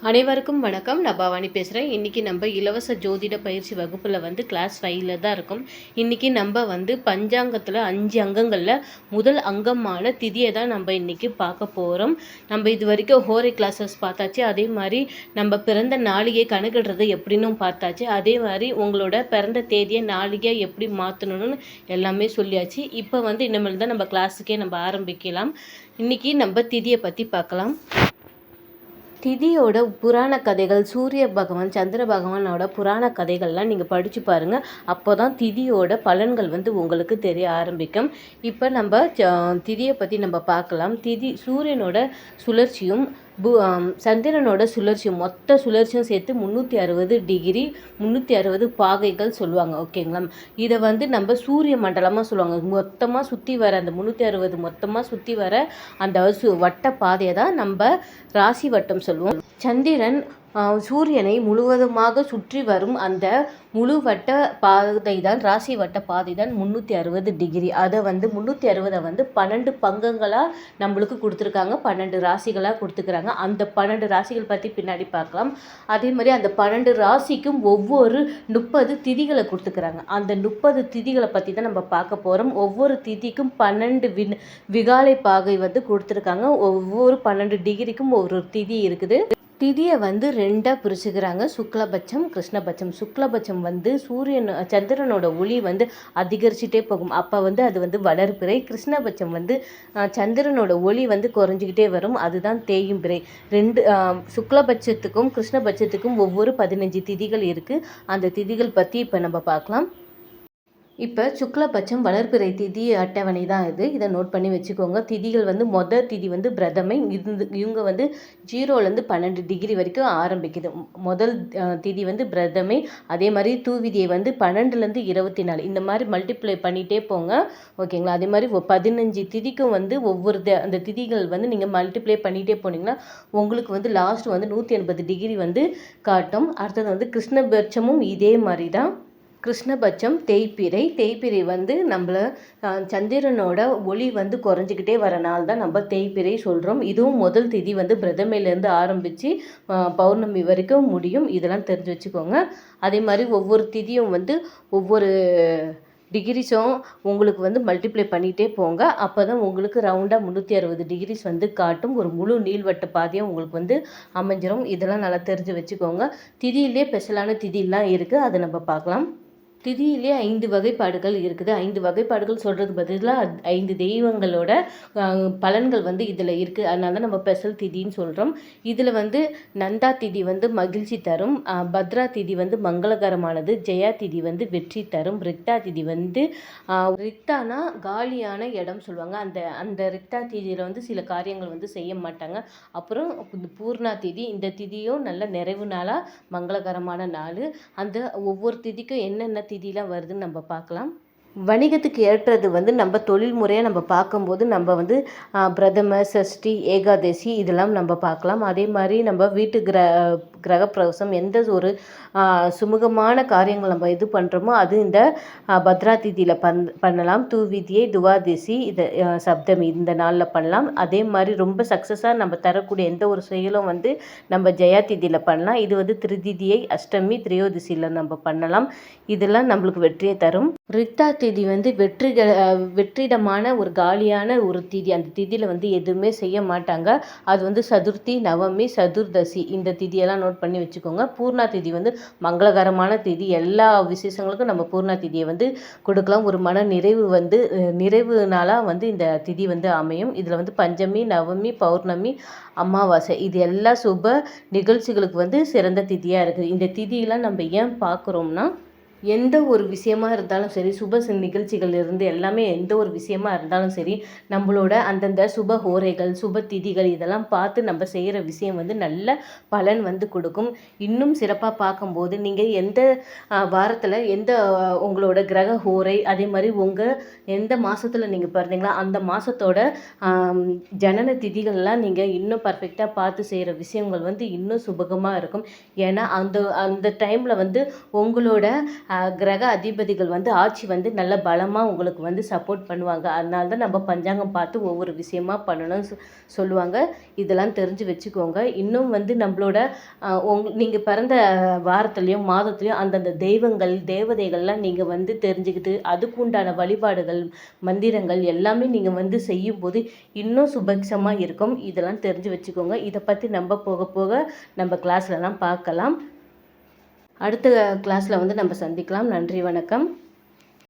அனைவருக்கும் வணக்கம். நான் பவானி பேசுகிறேன். இன்றைக்கி நம்ம இலவச ஜோதிட பயிற்சி வகுப்பில் கிளாஸ் 5ல் தான் இருக்கும். இன்றைக்கி நம்ம பஞ்சாங்கத்தில் 5 அங்கங்களில் முதல் அங்கமான திதியை தான் நம்ம இன்றைக்கி பார்க்க போகிறோம். நம்ம இது வரைக்கும் ஹோரை கிளாஸஸ் பார்த்தாச்சு. அதே மாதிரி நம்ம பிறந்த நாளிகை கணக்கிடுறது எப்படின்னு பார்த்தாச்சு. அதே மாதிரி உங்களோட பிறந்த தேதியை நாளிகை எப்படி மாற்றணும்னு எல்லாமே சொல்லியாச்சு. இப்போ இனிமேல் தான் நம்ம கிளாஸுக்கே நம்ம ஆரம்பிக்கலாம். இன்றைக்கி நம்ம திதியை பற்றி பார்க்கலாம். திதியோட புராண கதைகள், சூரிய பகவான் சந்திர பகவானோட புராண கதைகள்லாம் நீங்கள் படித்து பாருங்கள். அப்போ தான் திதியோட பலன்கள் உங்களுக்கு தெரிய ஆரம்பிக்கும். இப்போ நம்ம திதியை பற்றி நம்ம பார்க்கலாம். திதி சூரியனோட சுழற்சியும் சந்திரனோட சுழற்சியும் மொத்த சுழற்சியும் சேர்த்து 360 டிகிரி 360 பாகைகள் சொல்லுவாங்க. ஓகேங்களா? இதை நம்ம சூரிய மண்டலமாக சொல்லுவாங்க. மொத்தமாக சுற்றி வர அந்த 360 மொத்தமாக சுற்றி வர அந்த வட்ட பாதையை தான் நம்ம ராசி வட்டம் சொல்லுவோம். சந்திரன் சூரியனை முழுவதுமாக சுற்றி வரும் அந்த முழு வட்ட பாதை தான் ராசி வட்ட பாதை தான் 360 டிகிரி. அதை 360 12 பங்கங்களாக நம்மளுக்கு கொடுத்துருக்காங்க. 12 ராசிகளாக கொடுத்துக்கிறாங்க. அந்த 12 ராசிகள் பற்றி பின்னாடி பார்க்கலாம். அதே மாதிரி அந்த 12 ராசிக்கும் ஒவ்வொரு 30 திதிகளை கொடுத்துக்கிறாங்க. அந்த 30 திதிகளை பற்றி தான் நம்ம பார்க்க போகிறோம். ஒவ்வொரு திதிக்கும் 12 விகாலை பாகை கொடுத்துருக்காங்க. ஒவ்வொரு 12 டிகிரிக்கும் ஒரு திதி இருக்குது. திதியை 2ஆக பிரிச்சுக்கிறாங்க. சுக்லபட்சம், கிருஷ்ணபட்சம். சுக்லபட்சம் சூரியன் சந்திரனோட ஒளி அதிகரிச்சுட்டே போகும். அப்போ அது வளர்பிறை. கிருஷ்ணபட்சம் சந்திரனோட ஒளி குறைஞ்சிக்கிட்டே வரும். அதுதான் தேயும் பிறை. சுக்லபட்சத்துக்கும் கிருஷ்ணபட்சத்துக்கும் ஒவ்வொரு 15 திதிகள் இருக்குது. அந்த திதிகள் பற்றி இப்போ நம்ம பார்க்கலாம். இப்போ சுக்லபட்சம் வளர்பிறை திதி அட்டவணை தான் இது. இதை நோட் பண்ணி வச்சுக்கோங்க. திதிகள் மொதல் திதி பிரதமை. இவங்க 0லேருந்து 12 டிகிரி வரைக்கும் ஆரம்பிக்குது. முதல் திதி பிரதமை. அதே மாதிரி தூவிதியை 12லேருந்து 24 இந்த மாதிரி மல்டிப்ளை பண்ணிகிட்டே போங்க. ஓகேங்களா? அதே மாதிரி 15 திதிக்கும் ஒவ்வொரு அந்த திதிகள் நீங்கள் மல்டிப்ளை பண்ணிகிட்டே போனீங்கன்னா உங்களுக்கு லாஸ்ட் 180 டிகிரி காட்டும். அடுத்தது கிருஷ்ணபட்சமும் இதே மாதிரி தான். கிருஷ்ணபட்சம் தேய்பிறை. தேய்பிறை நம்மள சந்திரனோட ஒளி குறைஞ்சிக்கிட்டே வர நாள் தான் நம்ம தேய்பிறை சொல்கிறோம். இதுவும் முதல் திதி பிரதமையிலேருந்து ஆரம்பித்து பௌர்ணமி வரைக்கும் முடியும். இதெல்லாம் தெரிஞ்சு வச்சுக்கோங்க. அதே மாதிரி ஒவ்வொரு திதியும் ஒவ்வொரு டிகிரிஸும் உங்களுக்கு மல்டிப்ளை பண்ணிகிட்டே போங்க. அப்போ தான் உங்களுக்கு ரவுண்டாக 360 டிகிரிஸ் காட்டும். ஒரு முழு நீள்வட்ட பாதையும் உங்களுக்கு அமைஞ்சிரும். இதெல்லாம் நல்லா தெரிஞ்சு வச்சுக்கோங்க. திதியிலே ஸ்பெஷலான திதியெல்லாம் இருக்குது. அதை நம்ம பார்க்கலாம். திதியிலே 5 வகைப்பாடுகள் இருக்குது. 5 வகைப்பாடுகள் சொல்கிறது பதிலாக 5 தெய்வங்களோட பலன்கள் இதில் இருக்குது. அதனால தான் நம்ம ஸ்பெஷல் திதின்னு சொல்கிறோம். இதில் நந்தா திதி மகிழ்ச்சி தரும். பத்ரா திதி மங்களகரமானது. ஜெயா திதி வெற்றி தரும். ரிக்தா திதி ரிக்தானா காலியான இடம் சொல்லுவாங்க. அந்த ரிக்தா திதியில் சில காரியங்கள் செய்ய மாட்டாங்க. அப்புறம் பூர்ணா திதி. இந்த திதியும் நல்ல நிறைவு நாளாக மங்களகரமான நாள். அந்த ஒவ்வொரு திதிக்கும் என்னென்ன திதிலாம் வருதுன்னு நம்ம பார்க்கலாம். வணிகத்துக்கு ஏற்றது நம்ம தொழில் முறையாக நம்ம பார்க்கும்போது நம்ம பிரதம, சஷ்டி, ஏகாதசி இதெல்லாம் நம்ம பார்க்கலாம். அதே மாதிரி நம்ம வீட்டு கிரகப்பிரவேசம் எந்த ஒரு சுமூகமான காரியங்கள் நம்ம இது பண்ணுறோமோ அது இந்த பத்ரா திதியில் பண்ணலாம். தூவிதியை, துவாதசி, இதை சப்தமி இந்த நாளில் பண்ணலாம். அதே மாதிரி ரொம்ப சக்ஸஸாக நம்ம தரக்கூடிய எந்த ஒரு செயலும் நம்ம ஜெயா திதியில் பண்ணலாம். இது திருதிதியை, அஷ்டமி, திரையோதசியில் நம்ம பண்ணலாம். இதெல்லாம் நம்மளுக்கு வெற்றியை தரும். ரிக்தா திதி வெற்றிடமான ஒரு காலியான ஒரு திதி. அந்த திதியில் எதுவுமே செய்ய மாட்டாங்க. அது சதுர்த்தி, நவமி, சதுர்தசி இந்த திதியெல்லாம் நோட் பண்ணி வச்சுக்கோங்க. பூர்ணா திதி மங்களகரமான திதி. எல்லா விசேஷங்களுக்கும் நம்ம பூர்ணா திதியை கொடுக்கலாம். ஒரு மன நிறைவு நிறைவு நாளாக இந்த திதி அமையும். இதில் பஞ்சமி, நவமி, பௌர்ணமி, அமாவாசை இது எல்லா சுப நிகழ்ச்சிகளுக்கு சிறந்த திதியாக இருக்குது. இந்த திதியெல்லாம் நம்ம ஏன் பார்க்குறோம்னா எந்த ஒரு விஷயமா இருந்தாலும் சரி, சுப நிகழ்ச்சிகள் இருந்து எல்லாமே எந்த ஒரு விஷயமா இருந்தாலும் சரி, நம்மளோட அந்தந்த சுப ஹோரைகள், சுப திதிகள் இதெல்லாம் பார்த்து நம்ம செய்கிற விஷயம் நல்ல பலன் கொடுக்கும். இன்னும் சிறப்பாக பார்க்கும்போது நீங்கள் எந்த வாரத்தில் எந்த உங்களோட கிரக ஹோரை, அதே மாதிரி எந்த மாதத்தில் நீங்கள் பிறந்தீங்களா அந்த மாதத்தோட ஜனன திதிகள்லாம் நீங்கள் இன்னும் பர்ஃபெக்டாக பார்த்து செய்கிற விஷயங்கள் இன்னும் சுபகமாக இருக்கும். ஏன்னா அந்த டைமில் உங்களோட கிரக அதிபதிகள் வந்து ஆட்சி வந்து நல்ல பலமாக உங்களுக்கு வந்து சப்போர்ட் பண்ணுவாங்க. அதனால தான் நம்ம பஞ்சாங்கம் பார்த்து ஒவ்வொரு விஷயமா பண்ணணும்னு சொல்லுவாங்க. இதெல்லாம் தெரிஞ்சு வச்சுக்கோங்க. இன்னும் வந்து நம்மளோட நீங்கள் பிறந்த வாரத்துலேயும் மாதத்துலேயும் அந்தந்த தெய்வங்கள் தேவதைகள்லாம் நீங்கள் வந்து தெரிஞ்சுக்கிட்டு அதுக்கு உண்டான வழிபாடுகள் மந்திரங்கள் எல்லாமே நீங்கள் வந்து செய்யும்போது இன்னும் சுபக்ஷமாக இருக்கும். இதெல்லாம் தெரிஞ்சு வச்சுக்கோங்க. இதை பற்றி நம்ம போக போக நம்ம கிளாஸ்லலாம் பார்க்கலாம். அடுத்த கிளாஸில் வந்து நம்ம சந்திக்கலாம். நன்றி, வணக்கம்.